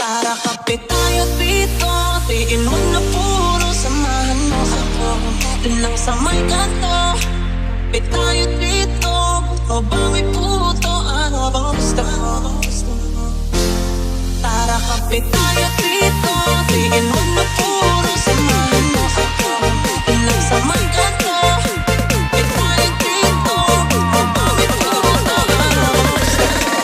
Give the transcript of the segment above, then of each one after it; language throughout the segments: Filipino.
Tara kapit tayo dito, tiin mo na puro, samahan mo ako lang sa may kanto. Kapit tayo dito, o ba may puto, ano bang gusto mo? Tara kapit tayo dito, tiin mo na puro, samahan mo ako lang sa may kanto. Kapit tayo dito, o ba may puto, ano bang gusto mo?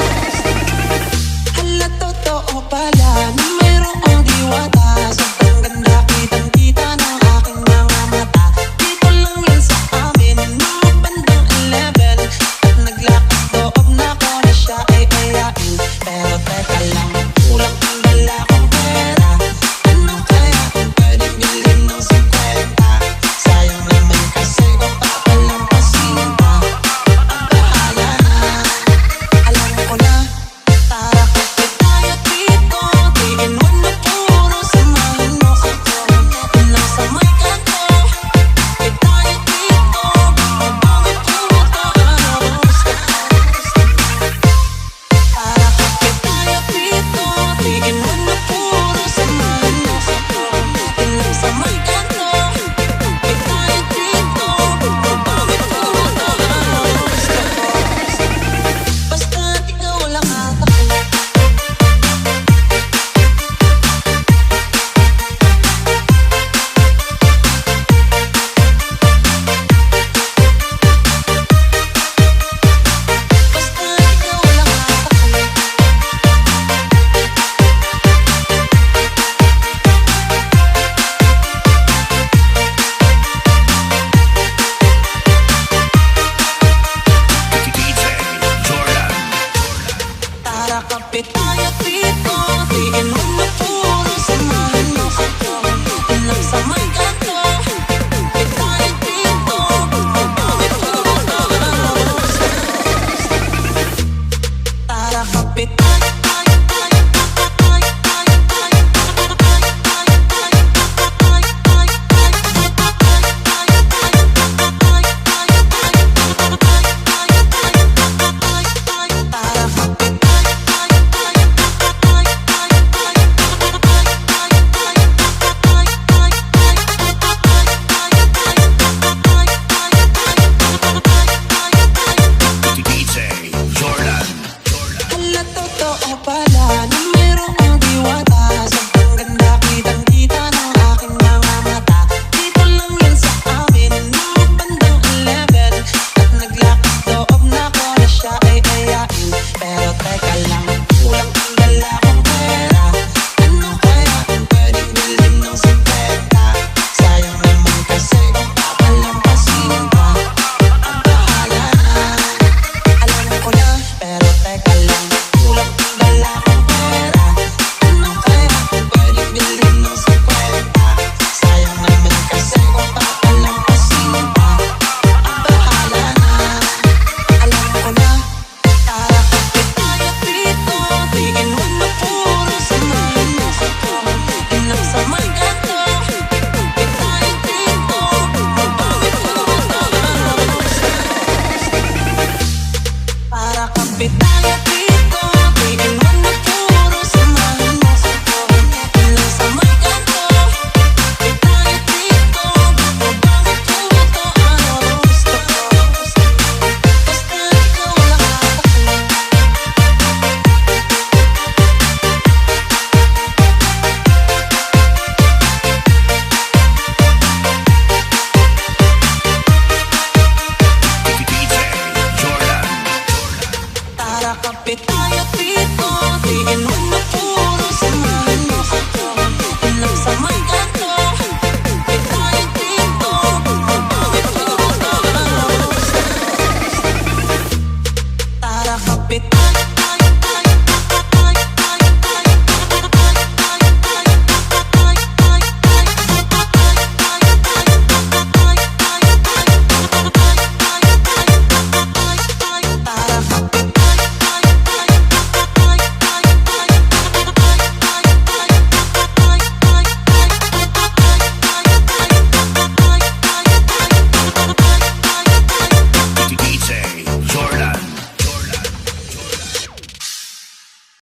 Hala, totoo pala na mayroong diwata. Sobrang ganda, kitang-kita ng aking mga mata. Dito lang yan sa amin, mga bandang 11. At naglakas loob na ko na siya ay ayain. Pero teka lang, kulang ang dala kong pera. Ano kaya kung pwedeng bilhin ng 50? Sayang naman kasi papalampasin pa. Ang bahala na, alam ko na. Tara kapit tayo dito, tiin mo na puro, samahan mo ako lang sa may kanto. Kapit tayo dito, o ba may puto, ano bang gusto mo? Tara kapit tayo dito, tiin mo na puro, samahan mo ako lang sa may kanto. Kapit tayo dito, o ba may puto, ano bang gusto mo? Basta ikaw lang ang takot. Basta ikaw lang ang takot. DJ Jordan. Tara kapit tayo dito, tiin mo na puro, samahan mo ako lang sa may kanto.